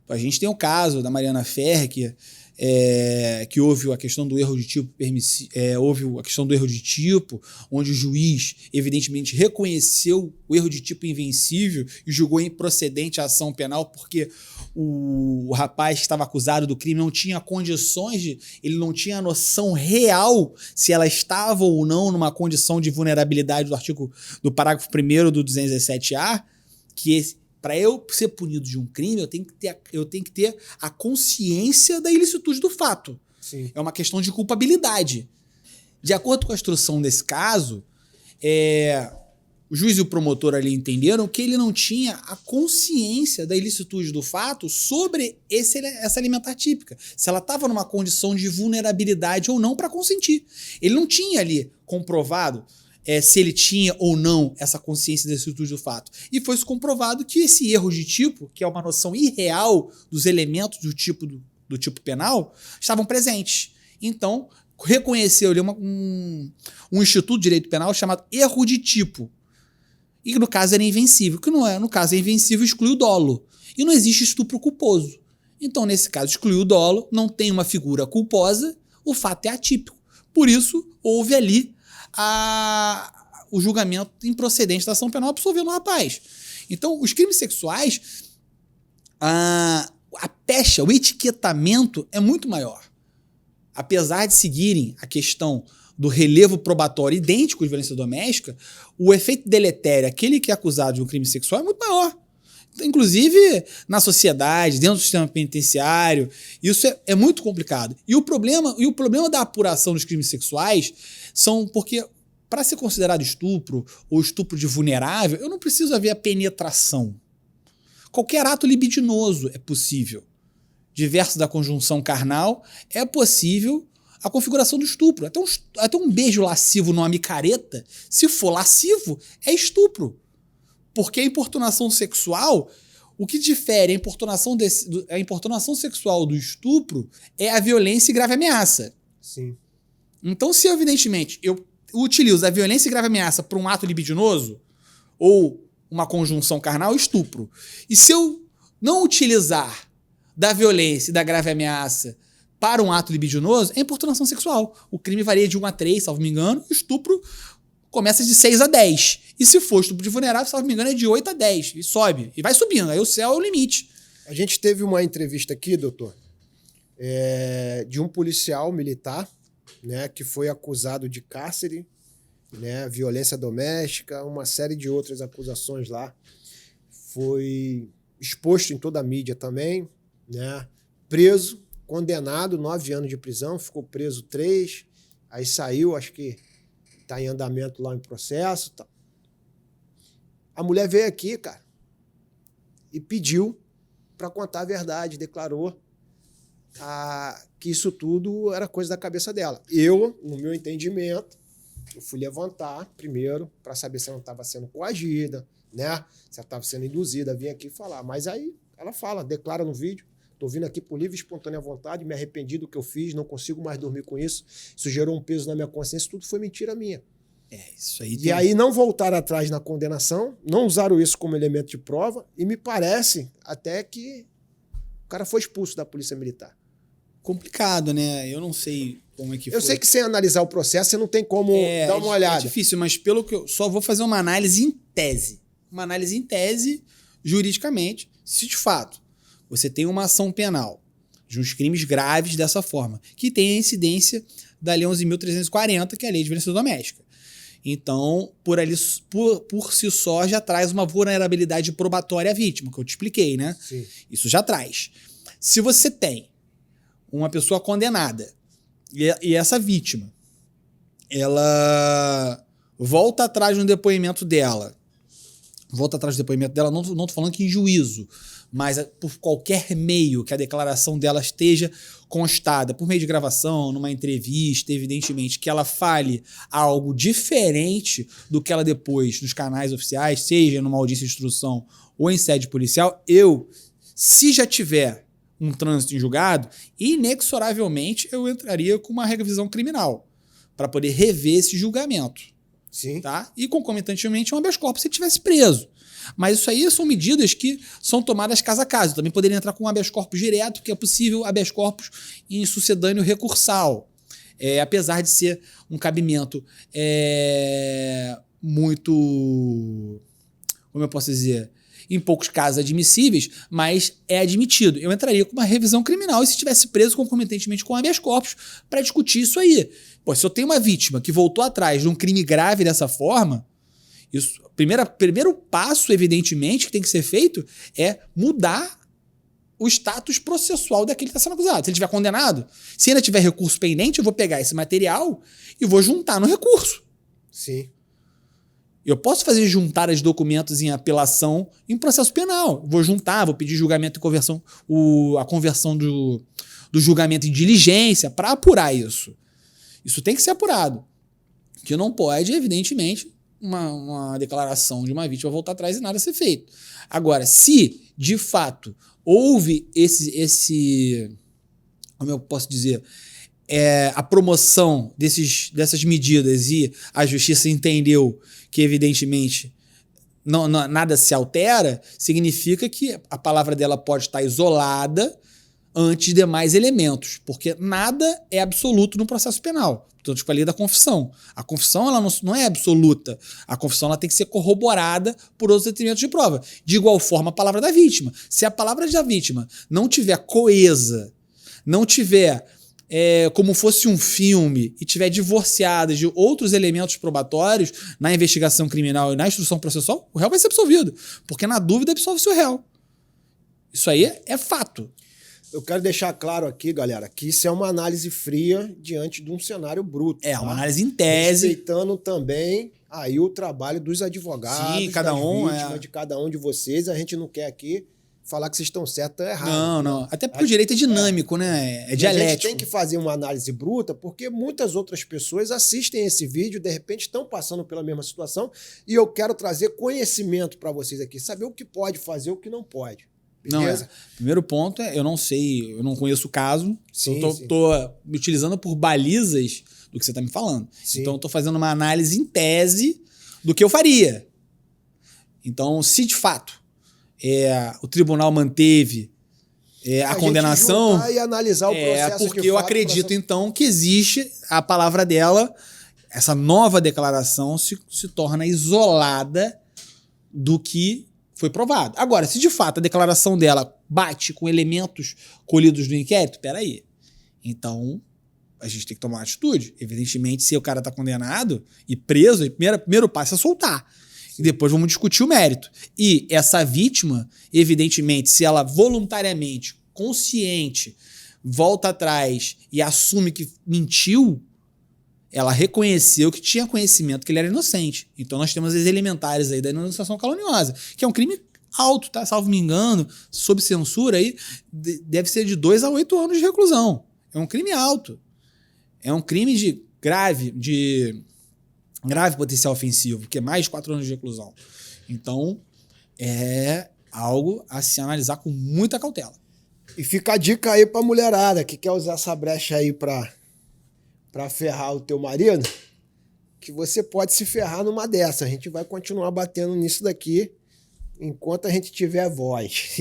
A gente tem o caso da Mariana Ferrer, que houve a questão do erro de tipo, onde o juiz, evidentemente, reconheceu o erro de tipo invencível e julgou improcedente a ação penal porque o rapaz que estava acusado do crime não tinha condições ele não tinha a noção real se ela estava ou não numa condição de vulnerabilidade do parágrafo 1º do 217-A, que para eu ser punido de um crime, eu tenho que ter a consciência da ilicitude do fato. Sim. É uma questão de culpabilidade. De acordo com a instrução desse caso, o juiz e o promotor ali entenderam que ele não tinha a consciência da ilicitude do fato sobre essa alimentar típica. Se ela estava numa condição de vulnerabilidade ou não para consentir. Ele não tinha ali comprovado se ele tinha ou não essa consciência da ilicitude do fato. E foi-se comprovado que esse erro de tipo, que é uma noção irreal dos elementos do tipo penal, estavam presentes. Então, reconheceu ali um instituto de direito penal chamado erro de tipo. E no caso era invencível. Que não é, no caso é invencível, exclui o dolo. E não existe estupro culposo. Então, nesse caso, exclui o dolo, não tem uma figura culposa, o fato é atípico. Por isso, houve ali o julgamento improcedente da ação penal absolvendo o rapaz. Então, os crimes sexuais, a pecha, o etiquetamento é muito maior. Apesar de seguirem a questão do relevo probatório idêntico de violência doméstica, o efeito deletério, aquele que é acusado de um crime sexual, é muito maior. Inclusive na sociedade, dentro do sistema penitenciário, isso é muito complicado. E o problema da apuração dos crimes sexuais são porque, para ser considerado estupro ou estupro de vulnerável, eu não preciso haver a penetração. Qualquer ato libidinoso é possível. Diverso da conjunção carnal, é possível a configuração do estupro. Até um beijo lascivo numa micareta, se for lascivo, é estupro. Porque a importunação sexual, o que difere a importunação sexual do estupro é a violência e grave ameaça. Sim. Então, se evidentemente eu utilizo a violência e grave ameaça para um ato libidinoso ou uma conjunção carnal, estupro. E se eu não utilizar da violência e da grave ameaça para um ato libidinoso, é importunação sexual. O crime varia de 1 a 3, salvo me engano, e o estupro começa de 6 a 10. E se for estupro de vulnerável, salvo me engano, é de 8 a 10. E sobe. E vai subindo. Aí o céu é o limite. A gente teve uma entrevista aqui, doutor, de um policial militar, né, que foi acusado de cárcere, né, violência doméstica, uma série de outras acusações lá. Foi exposto em toda a mídia também, né, preso, condenado, 9 anos de prisão, ficou preso 3, aí saiu, acho que está em andamento lá em processo. Tá. A mulher veio aqui, cara, e pediu para contar a verdade, declarou que isso tudo era coisa da cabeça dela. Eu, no meu entendimento, eu fui levantar primeiro para saber se ela não estava sendo coagida, né? Se ela estava sendo induzida a vir aqui falar. Mas aí ela fala, declara no vídeo, estou vindo aqui por livre e espontânea vontade, me arrependi do que eu fiz, não consigo mais dormir com isso, isso gerou um peso na minha consciência, tudo foi mentira minha. Isso aí. E aí não voltaram atrás na condenação, não usaram isso como elemento de prova, e me parece até que o cara foi expulso da Polícia Militar. Complicado, né? Eu não sei como é que foi. Eu sei que sem analisar o processo você não tem como dar uma olhada. É difícil, mas pelo que eu só vou fazer uma análise em tese. Uma análise em tese, juridicamente, se de fato você tem uma ação penal de uns crimes graves dessa forma, que tem a incidência da Lei 11.340, que é a Lei de Violência Doméstica. Então, por si só, já traz uma vulnerabilidade probatória à vítima, que eu te expliquei, né? Sim. Isso já traz. Se você tem uma pessoa condenada e essa vítima, ela volta atrás no depoimento dela, não tô falando que em juízo, mas por qualquer meio que a declaração dela esteja constada, por meio de gravação, numa entrevista, evidentemente, que ela fale algo diferente do que ela depois, nos canais oficiais, seja numa audiência de instrução ou em sede policial, se já tiver um trânsito em julgado, inexoravelmente eu entraria com uma revisão criminal para poder rever esse julgamento. Sim. Tá? E concomitantemente um habeas corpus se ele tivesse preso. Mas isso aí são medidas que são tomadas caso a caso. Também poderia entrar com habeas corpus direto, que é possível habeas corpus em sucedâneo recursal. Apesar de ser um cabimento muito, como eu posso dizer, em poucos casos admissíveis, mas é admitido. Eu entraria com uma revisão criminal e se estivesse preso concomitantemente com habeas corpus para discutir isso aí. Pô, se eu tenho uma vítima que voltou atrás de um crime grave dessa forma, isso, primeiro passo, evidentemente, que tem que ser feito é mudar o status processual daquele que está sendo acusado. Se ele estiver condenado, se ainda tiver recurso pendente, eu vou pegar esse material e vou juntar no recurso. Sim. Eu posso fazer juntar os documentos em apelação em processo penal. Vou juntar, vou pedir julgamento e conversão, a conversão do julgamento em diligência para apurar isso. Isso tem que ser apurado. Que não pode, evidentemente, uma declaração de uma vítima voltar atrás e nada ser feito. Agora, se, de fato, houve como eu posso dizer, a promoção dessas medidas e a justiça entendeu que, evidentemente, nada se altera, significa que a palavra dela pode estar isolada ante de demais elementos, porque nada é absoluto no processo penal. Então, tipo, a lei da confissão. A confissão ela não é absoluta. A confissão ela tem que ser corroborada por outros detrimentos de prova. De igual forma, a palavra da vítima. Se a palavra da vítima não tiver coesa, não tiver como fosse um filme e tiver divorciada de outros elementos probatórios na investigação criminal e na instrução processual, o réu vai ser absolvido. Porque na dúvida absolve-se o réu. Isso aí é fato. Eu quero deixar claro aqui, galera, que isso é uma análise fria diante de um cenário bruto. Uma análise em tese. Respeitando também aí o trabalho dos advogados, sim, cada vítimas, de cada um de vocês. A gente não quer aqui falar que vocês estão certos ou errados. Não. Até porque o direito é dinâmico, né? É dialético. A gente tem que fazer uma análise bruta porque muitas outras pessoas assistem esse vídeo, de repente estão passando pela mesma situação e eu quero trazer conhecimento para vocês aqui, saber o que pode fazer e o que não pode. Beleza? Primeiro ponto eu não sei, eu não conheço o caso, sim, eu tô me utilizando por balizas do que você está me falando. Sim. Então eu tô fazendo uma análise em tese do que eu faria. Então, se de fato o tribunal manteve a condenação... Gente juntar e analisar o processo porque eu acredito, então, que existe a palavra dela, essa nova declaração se torna isolada do que foi provado. Agora, se de fato a declaração dela bate com elementos colhidos no inquérito, peraí. Então, a gente tem que tomar uma atitude. Evidentemente, se o cara está condenado e preso, o primeiro passo é soltar. E depois vamos discutir o mérito. E essa vítima, evidentemente, se ela voluntariamente, consciente, volta atrás e assume que mentiu, ela reconheceu que tinha conhecimento que ele era inocente. Então nós temos as elementares aí da denunciação caluniosa, que é um crime alto, tá? Salvo me engano, sob censura aí, deve ser de 2 a 8 anos de reclusão. É um crime alto. É um crime de grave potencial ofensivo, que é mais de 4 anos de reclusão. Então, é algo a se analisar com muita cautela. E fica a dica aí pra mulherada que quer usar essa brecha aí pra ferrar o teu marido, que você pode se ferrar numa dessa. A gente vai continuar batendo nisso daqui enquanto a gente tiver voz.